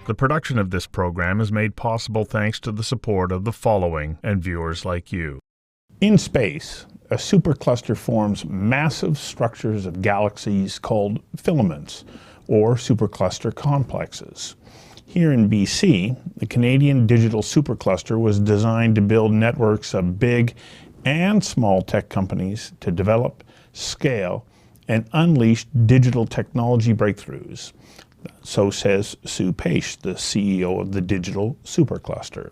The production of this program is made possible thanks to the support of the following and viewers like you. In space, a supercluster forms massive structures of galaxies called filaments, or supercluster complexes. Here in BC, the Canadian Digital Supercluster was designed to build networks of big and small tech companies to develop, scale, and unleash digital technology breakthroughs. So says Sue Paish, the CEO of the Digital Supercluster.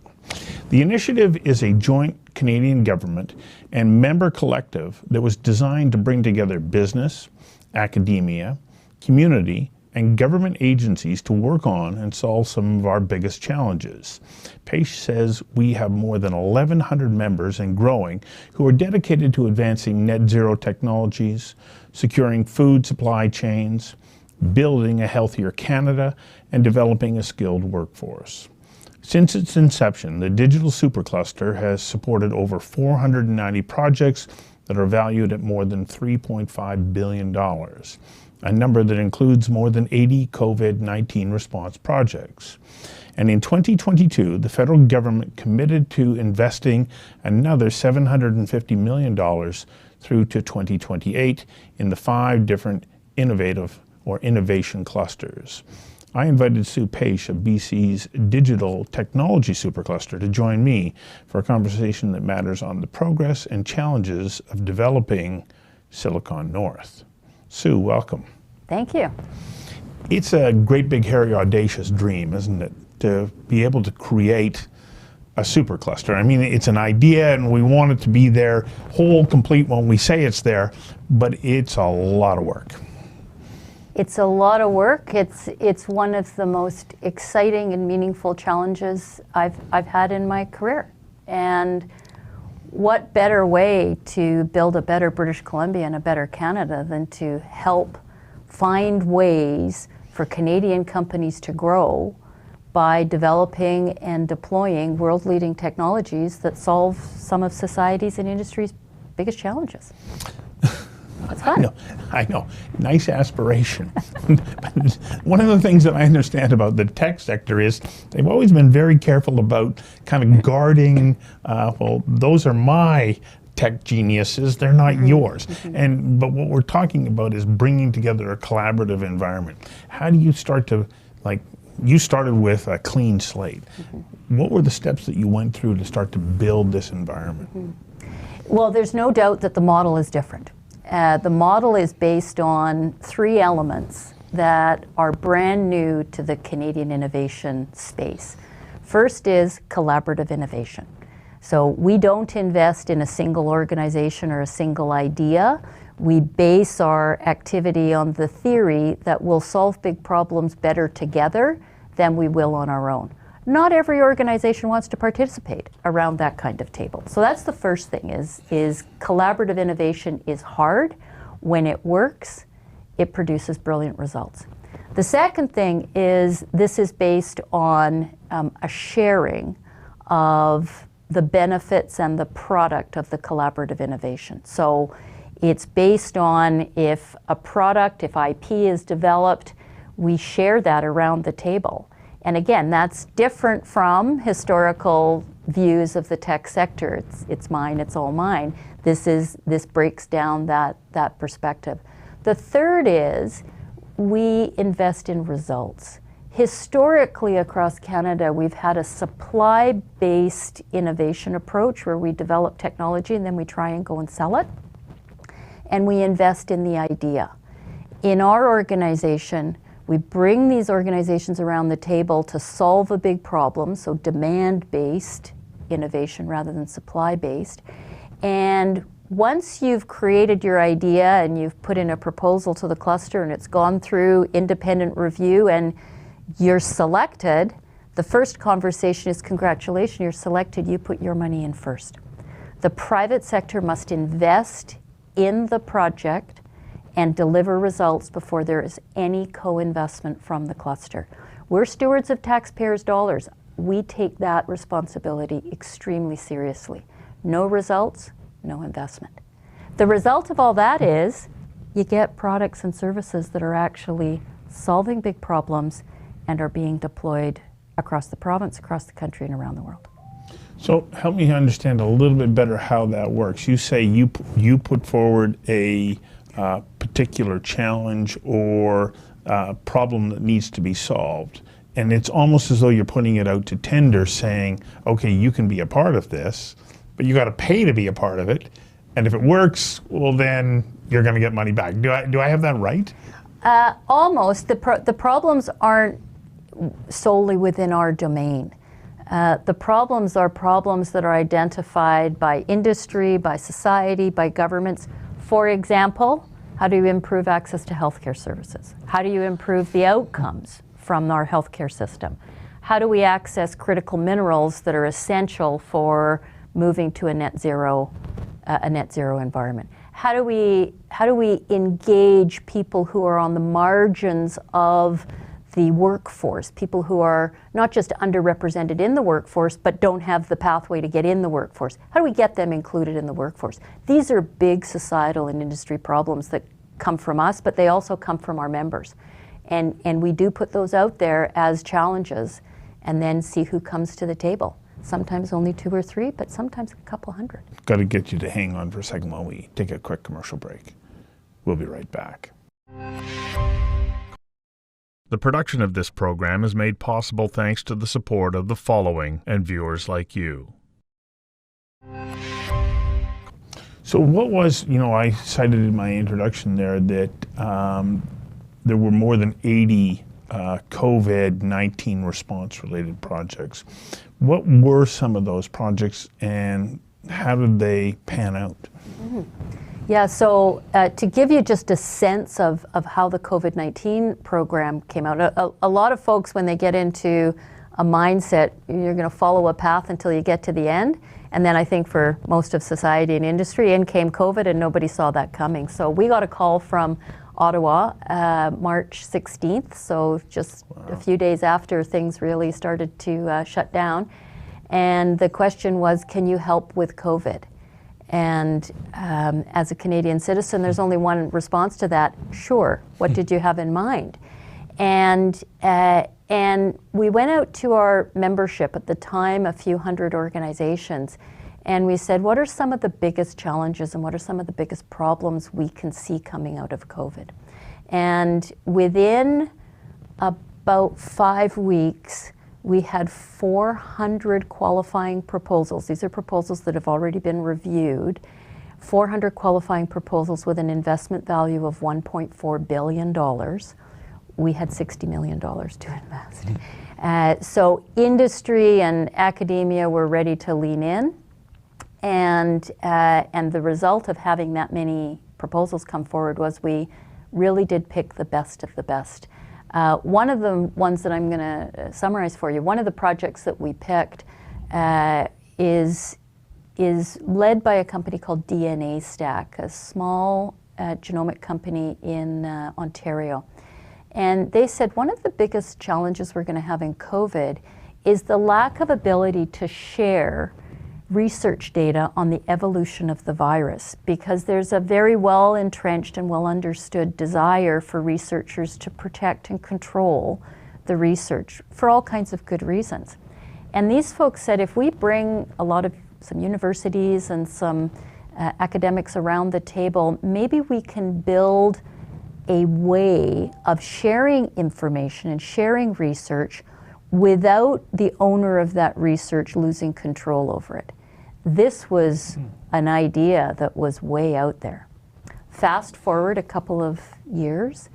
The initiative is a joint Canadian government and member collective that was designed to bring together business, academia, community, and government agencies to work on and solve some of our biggest challenges. Paish says we have more than 1,100 members and growing who are dedicated to advancing net zero technologies, securing food supply chains, building a healthier Canada, and developing a skilled workforce. Since its inception, the Digital Supercluster has supported over 490 projects that are valued at more than $3.5 billion, a number that includes more than 80 COVID-19 response projects. And in 2022, the federal government committed to investing another $750 million through to 2028 in the 5 different innovation clusters. I invited Sue Paish of BC's Digital Technology Supercluster to join me for a conversation that matters on the progress and challenges of developing Silicon North. Sue, welcome. Thank you. It's a great big hairy audacious dream, isn't it, to be able to create a supercluster. I mean, it's an idea and we want it to be there whole, complete when we say it's there, but it's a lot of work. It's a lot of work. It's one of the most exciting and meaningful challenges I've had in my career. And what better way to build a better British Columbia and a better Canada than to help find ways for Canadian companies to grow by developing and deploying world-leading technologies that solve some of society's and industry's biggest challenges. It's fun. I know. Nice aspiration. But one of the things that I understand about the tech sector is they've always been very careful about kind of guarding, well, those are my tech geniuses, they're not yours. But what we're talking about is bringing together a collaborative environment. How do you start to, you started with a clean slate. What were the steps that you went through to start to build this environment? Well, there's no doubt that the model is different. The model is based on 3 elements that are brand new to the Canadian innovation space. First is collaborative innovation. So we don't invest in a single organization or a single idea. We base our activity on the theory that we'll solve big problems better together than we will on our own. Not every organization wants to participate around that kind of table. So that's the first thing is collaborative innovation is hard. When it works, it produces brilliant results. The second thing is this is based on a sharing of the benefits and the product of the collaborative innovation. So it's based on if a product, if IP is developed, we share that around the table. And again, that's different from historical views of the tech sector. It's mine, it's all mine. This breaks down that perspective. The third is we invest in results. Historically across Canada, we've had a supply-based innovation approach where we develop technology and then we try and go and sell it. And we invest in the idea. In our organization, we bring these organizations around the table to solve a big problem, so demand-based innovation rather than supply-based. And once you've created your idea and you've put in a proposal to the cluster and it's gone through independent review and you're selected, the first conversation is congratulations, you're selected, you put your money in first. The private sector must invest in the project and deliver results before there is any co-investment from the cluster. We're stewards of taxpayers' dollars. We take that responsibility extremely seriously. No results, no investment. The result of all that is you get products and services that are actually solving big problems and are being deployed across the province, across the country, and around the world. So help me understand a little bit better how that works. You say you put forward a particular challenge or problem that needs to be solved, and it's almost as though you're putting it out to tender, saying, okay, you can be a part of this, but you got to pay to be a part of it, and if it works, well, then you're going to get money back. Do I have that right? Almost. The problems aren't solely within our domain. The problems are problems that are identified by industry, by society, by governments. For example, how do you improve access to healthcare services? How do you improve the outcomes from our healthcare system? How do we access critical minerals that are essential for moving to a net zero environment? How do we engage people who are on the margins of the workforce, people who are not just underrepresented in the workforce, but don't have the pathway to get in the workforce? How do we get them included in the workforce? These are big societal and industry problems that come from us, but they also come from our members. And we do put those out there as challenges and then see who comes to the table. Sometimes only 2 or 3, but sometimes a couple hundred. Got to get you to hang on for a second while we take a quick commercial break. We'll be right back. The production of this program is made possible thanks to the support of the following and viewers like you. So what was, I cited in my introduction there that there were more than 80 COVID-19 response-related projects. What were some of those projects and how did they pan out? Mm-hmm. Yeah, so to give you just a sense of how the COVID-19 program came out, a lot of folks, when they get into a mindset, you're going to follow a path until you get to the end. And then I think for most of society and industry, in came COVID and nobody saw that coming. So we got a call from Ottawa, March 16th, so just a few days after things really started to shut down. And the question was, can you help with COVID? And as a Canadian citizen, there's only one response to that: sure. What did you have in mind? And we went out to our membership, at the time a few hundred organizations, and we said, what are some of the biggest challenges and what are some of the biggest problems we can see coming out of COVID? And within about 5 weeks, we had 400 qualifying proposals. These are proposals that have already been reviewed. 400 qualifying proposals with an investment value of $1.4 billion. We had $60 million to invest. So industry and academia were ready to lean in. And the result of having that many proposals come forward was we really did pick the best of the best. One of the ones that I'm going to summarize for you, one of the projects that we picked is led by a company called DNA Stack, a small genomic company in Ontario. And they said one of the biggest challenges we're going to have in COVID is the lack of ability to share research data on the evolution of the virus, because there's a very well entrenched and well understood desire for researchers to protect and control the research for all kinds of good reasons. And these folks said, if we bring some universities and some academics around the table, maybe we can build a way of sharing information and sharing research without the owner of that research losing control over it. This was an idea that was way out there. Fast forward a couple of years,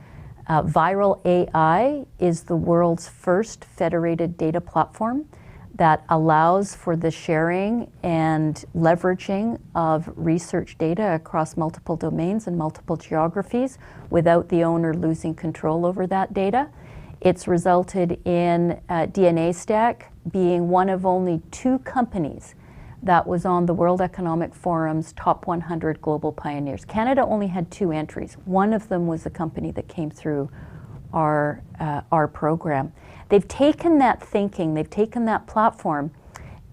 Viral AI is the world's first federated data platform that allows for the sharing and leveraging of research data across multiple domains and multiple geographies without the owner losing control over that data. It's resulted in DNA Stack being one of only 2 companies that was on the World Economic Forum's top 100 global pioneers. Canada only had 2 entries. One of them was a company that came through our program. They've taken that thinking, they've taken that platform,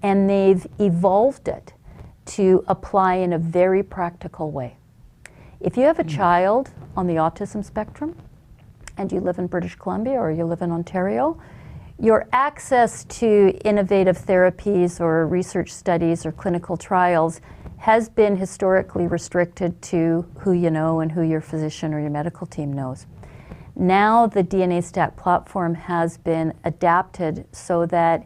and they've evolved it to apply in a very practical way. If you have a child on the autism spectrum, and you live in British Columbia or you live in Ontario, your access to innovative therapies or research studies or clinical trials has been historically restricted to who you know and who your physician or your medical team knows. Now the DNA Stack platform has been adapted so that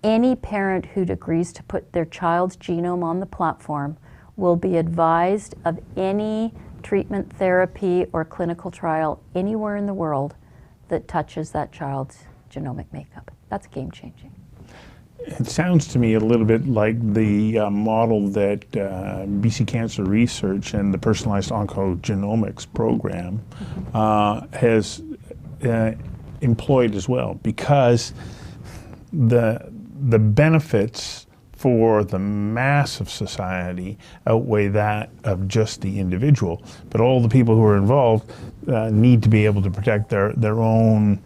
any parent who agrees to put their child's genome on the platform will be advised of any treatment, therapy, or clinical trial anywhere in the world that touches that child's genomic makeup. That's game-changing. It sounds to me a little bit like the model that BC Cancer Research and the Personalized Oncogenomics program has employed as well, because the benefits for the mass of society outweigh that of just the individual. But all the people who are involved need to be able to protect their own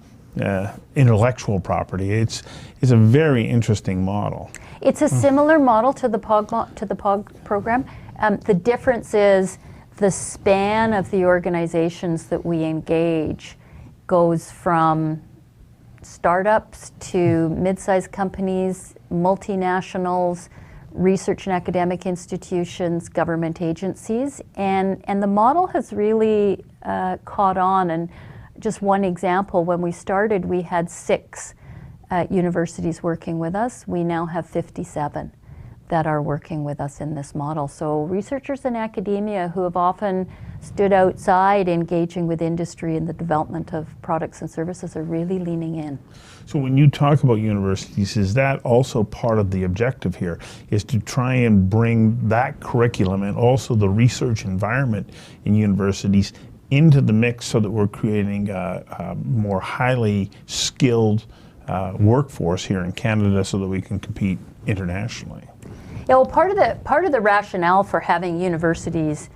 intellectual property. It's a very interesting model. It's a similar model to the POG program. The difference is the span of the organizations that we engage goes from startups to mid-sized companies, multinationals, research and academic institutions, government agencies, and the model has really caught on. And just one example, when we started, we had 6 universities working with us. We now have 57 that are working with us in this model. So researchers in academia who have often stood outside engaging with industry in the development of products and services are really leaning in. So when you talk about universities, is that also part of the objective here, is to try and bring that curriculum and also the research environment in universities into the mix so that we're creating a more highly skilled workforce here in Canada so that we can compete internationally? Yeah, well, part of the rationale for having universities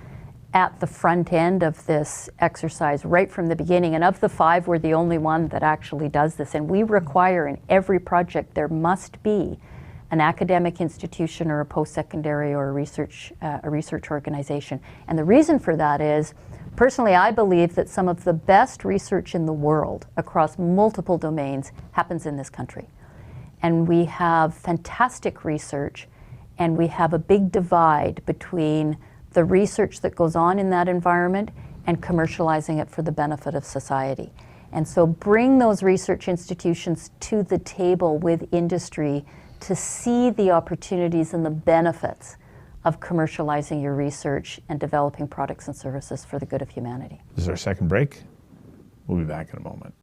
at the front end of this exercise right from the beginning, and of the 5, we're the only one that actually does this, and we require in every project there must be an academic institution or a post-secondary or a research organization. And the reason for that is, personally, I believe that some of the best research in the world across multiple domains happens in this country. And we have fantastic research, and we have a big divide between the research that goes on in that environment and commercializing it for the benefit of society. And so bring those research institutions to the table with industry to see the opportunities and the benefits of commercializing your research and developing products and services for the good of humanity. This is our second break. We'll be back in a moment.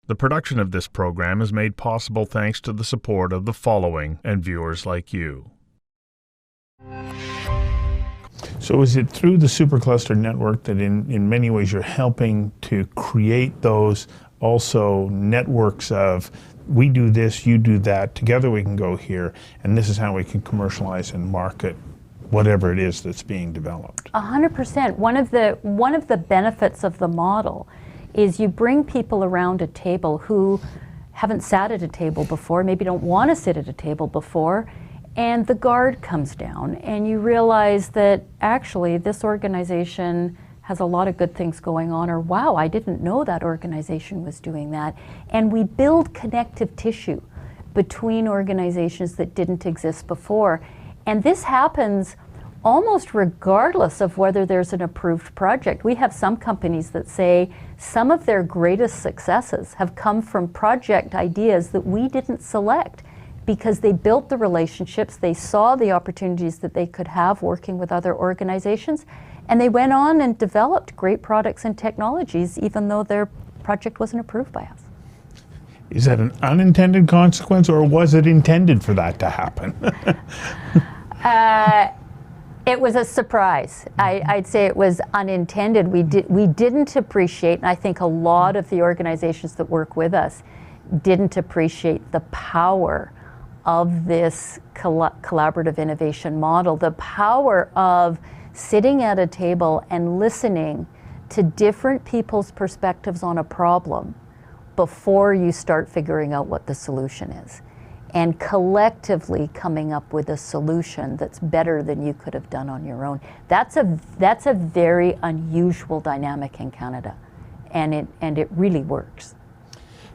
The production of this program is made possible thanks to the support of the following and viewers like you. So is it through the Supercluster network that in many ways you're helping to create those also networks of, we do this, you do that, together we can go here, and this is how we can commercialize and market whatever it is that's being developed? 100%. One of the benefits of the model is you bring people around a table who haven't sat at a table before, maybe don't want to sit at a table before, and the guard comes down and you realize that actually this organization has a lot of good things going on, or wow, I didn't know that organization was doing that. And we build connective tissue between organizations that didn't exist before. And this happens almost regardless of whether there's an approved project. We have some companies that say some of their greatest successes have come from project ideas that we didn't select because they built the relationships, they saw the opportunities that they could have working with other organizations, and they went on and developed great products and technologies even though their project wasn't approved by us. Is that an unintended consequence, or was it intended for that to happen? It was a surprise. I'd say it was unintended. We didn't appreciate, and I think a lot of the organizations that work with us didn't appreciate the power of this collaborative innovation model, the power of sitting at a table and listening to different people's perspectives on a problem before you start figuring out what the solution is. and collectively coming up with a solution that's better than you could have done on your own. That's a very unusual dynamic in Canada, and it really works.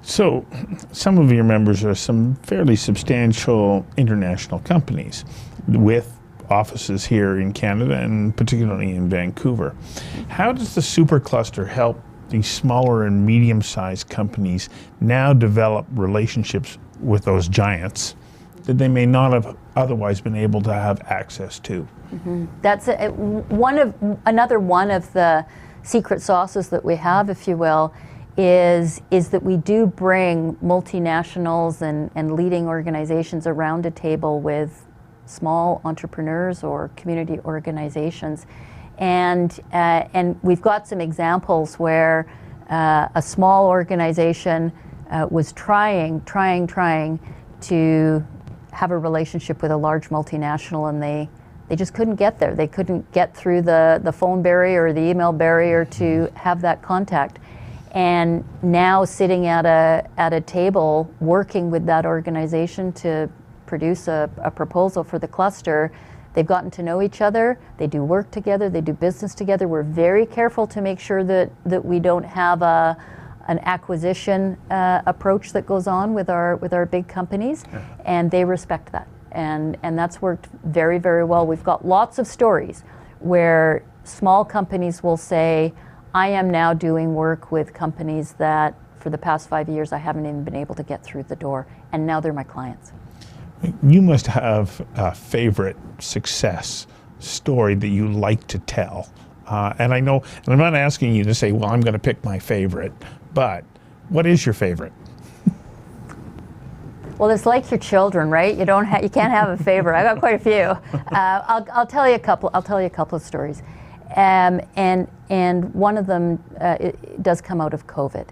So, some of your members are some fairly substantial international companies with offices here in Canada and particularly in Vancouver. How does the supercluster help these smaller and medium-sized companies now develop relationships with those giants that they may not have otherwise been able to have access to? Mm-hmm. That's another one of the secret sauces that we have, if you will, is that we do bring multinationals and leading organizations around a table with small entrepreneurs or community organizations. And we've got some examples where a small organization was trying to have a relationship with a large multinational, and they just couldn't get there. They couldn't get through the phone barrier or the email barrier to have that contact. And now sitting at a table working with that organization to produce a proposal for the cluster, they've gotten to know each other, they do work together, they do business together. We're very careful to make sure that we don't have an acquisition approach that goes on with our big companies, and they respect that. And that's worked very, very well. We've got lots of stories where small companies will say, I am now doing work with companies that for the past 5 years I haven't even been able to get through the door, and now they're my clients. You must have a favorite success story that you like to tell. And I know, and I'm not asking you to say, well, I'm going to pick my favorite, but what is your favorite? Well, it's like your children, right? You can't have a favorite. I got quite a few. I'll tell you a couple. I'll tell you a couple of stories, and one of them it does come out of COVID,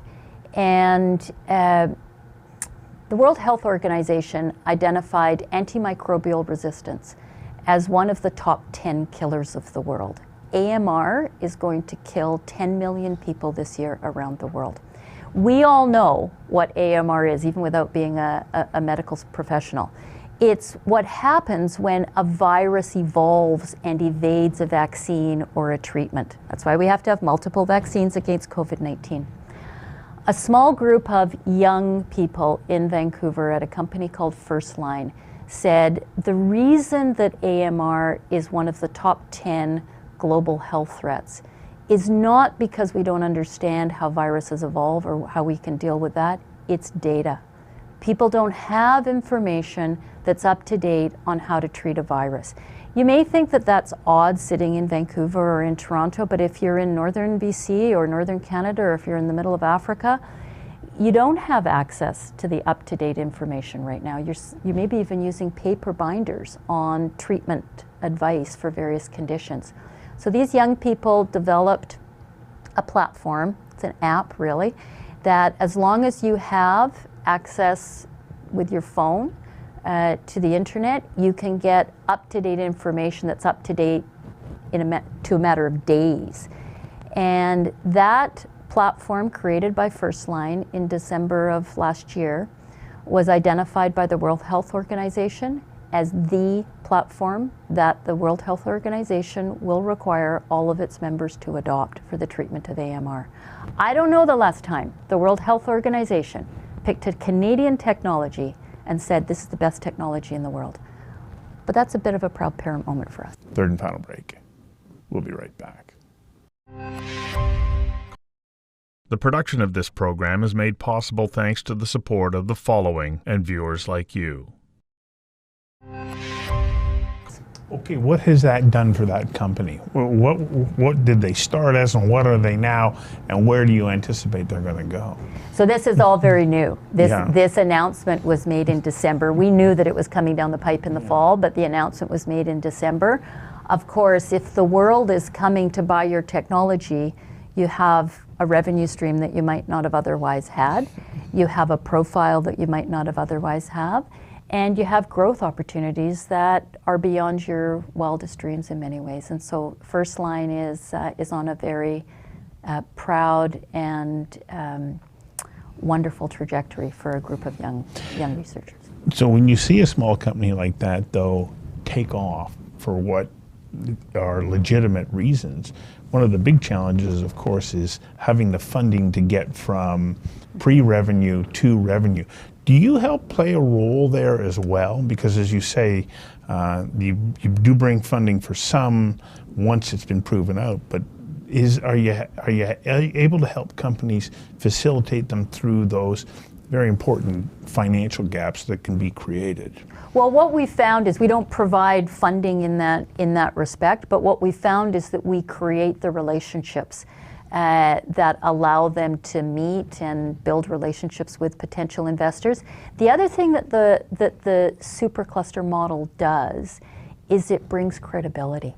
and the World Health Organization identified antimicrobial resistance as one of the top 10 killers of the world. AMR is going to kill 10 million people this year around the world. We all know what AMR is, even without being a medical professional. It's what happens when a virus evolves and evades a vaccine or a treatment. That's why we have to have multiple vaccines against COVID-19. A small group of young people in Vancouver at a company called First Line said the reason that AMR is one of the top 10 global health threats is not because we don't understand how viruses evolve or how we can deal with that. It's data. People don't have information that's up to date on how to treat a virus. You may think that that's odd sitting in Vancouver or in Toronto, but if you're in northern BC or northern Canada, or if you're in the middle of Africa, you don't have access to the up-to-date information right now. You may be even using paper binders on treatment advice for various conditions. So these young people developed a platform, it's an app really, that as long as you have access with your phone to the internet, you can get up-to-date information that's up-to-date to a matter of days. And that platform created by First Line in December of last year was identified by the World Health Organization as the platform that the World Health Organization will require all of its members to adopt for the treatment of AMR. I don't know the last time the World Health Organization picked a Canadian technology and said this is the best technology in the world. But that's a bit of a proud parent moment for us. Third and final break. We'll be right back. The production of this program is made possible thanks to the support of the following and viewers like you. Okay, what has that done for that company? What did they start as, and what are they now, and where do you anticipate they're going to go? So this is all very new. This announcement was made in December. We knew that it was coming down the pipe in the fall, but the announcement was made in December. Of course, if the world is coming to buy your technology, you have a revenue stream that you might not have otherwise had. You have a profile that you might not have otherwise have. And you have growth opportunities that are beyond your wildest dreams in many ways. And so First Line is on a very proud and wonderful trajectory for a group of young researchers. So when you see a small company like that, though, take off for what are legitimate reasons, one of the big challenges, of course, is having the funding to get from pre-revenue to revenue. Do you help play a role there as well? Because as you say, you do bring funding for some once it's been proven out, but are you able to help companies facilitate them through those very important financial gaps that can be created? Well, what we found is we don't provide funding in that respect, but what we found is that we create the relationships that allow them to meet and build relationships with potential investors. The other thing that the supercluster model does is it brings credibility.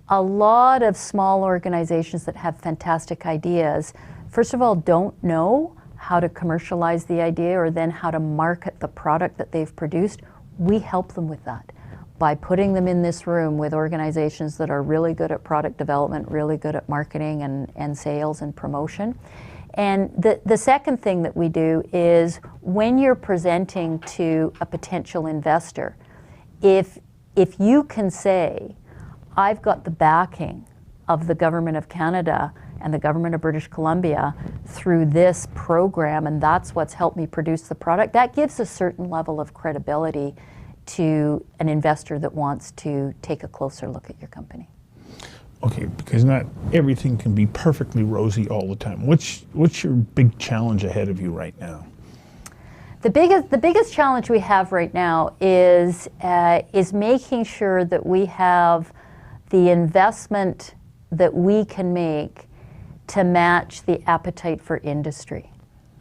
A lot of small organizations that have fantastic ideas, first of all, don't know how to commercialize the idea or then how to market the product that they've produced. We help them with that by putting them in this room with organizations that are really good at product development, really good at marketing and sales and promotion. And the second thing that we do is when you're presenting to a potential investor, if you can say, I've got the backing of the Government of Canada and the Government of British Columbia through this program, and that's what's helped me produce the product, that gives a certain level of credibility to an investor that wants to take a closer look at your company. Okay, because not everything can be perfectly rosy all the time. What's your big challenge ahead of you right now? The biggest challenge we have right now is making sure that we have the investment that we can make to match the appetite for industry.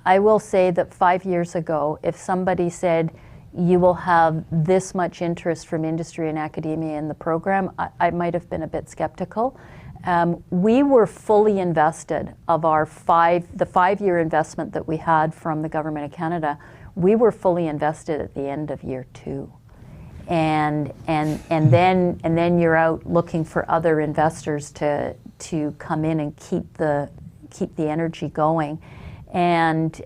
I will say that 5 years ago, if somebody said, you will have this much interest from industry and academia in the program, I might have been a bit skeptical. We were fully invested of the 5-year investment that we had from the Government of Canada. We were fully invested at the end of year 2. And then you're out looking for other investors to come in and keep the energy going. And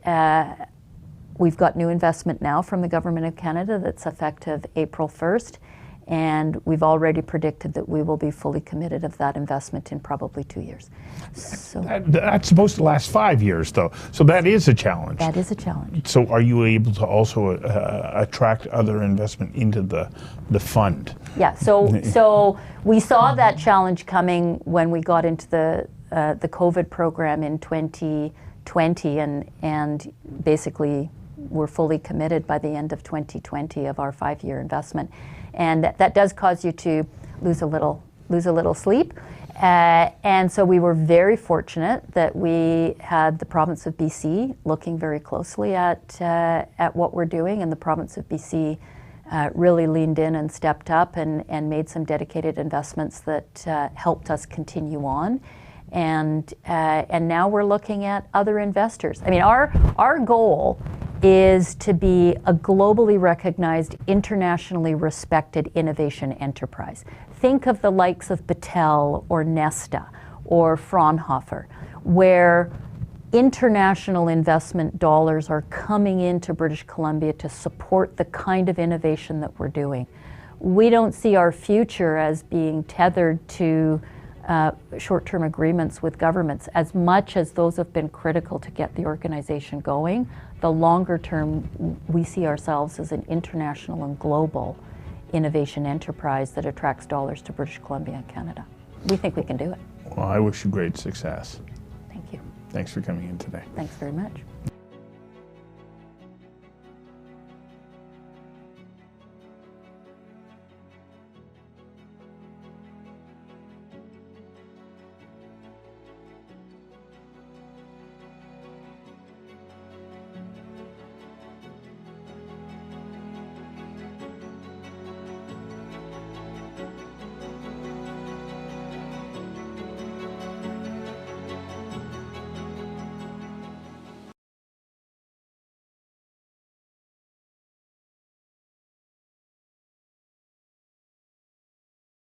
we've got new investment now from the Government of Canada that's effective April 1st, and we've already predicted that we will be fully committed of that investment in probably 2 years. So that's supposed to last 5 years, though. So that is a challenge. That is a challenge. So are you able to also attract other investment into the fund? Yeah. So we saw that challenge coming when we got into the COVID program in 2020, and basically we're fully committed by the end of 2020 of our 5-year investment. And that does cause you to lose a little sleep. And so we were very fortunate that we had the province of BC looking very closely at what we're doing, and the province of BC really leaned in and stepped up and made some dedicated investments that helped us continue on. And now we're looking at other investors. I mean, our goal is to be a globally recognized, internationally respected innovation enterprise. Think of the likes of Battelle or Nesta or Fraunhofer, where international investment dollars are coming into British Columbia to support the kind of innovation that we're doing. We don't see our future as being tethered to short-term agreements with governments. As much as those have been critical to get the organization going, the longer term, we see ourselves as an international and global innovation enterprise that attracts dollars to British Columbia and Canada. We think we can do it. Well, I wish you great success. Thank you. Thanks for coming in today. Thanks very much.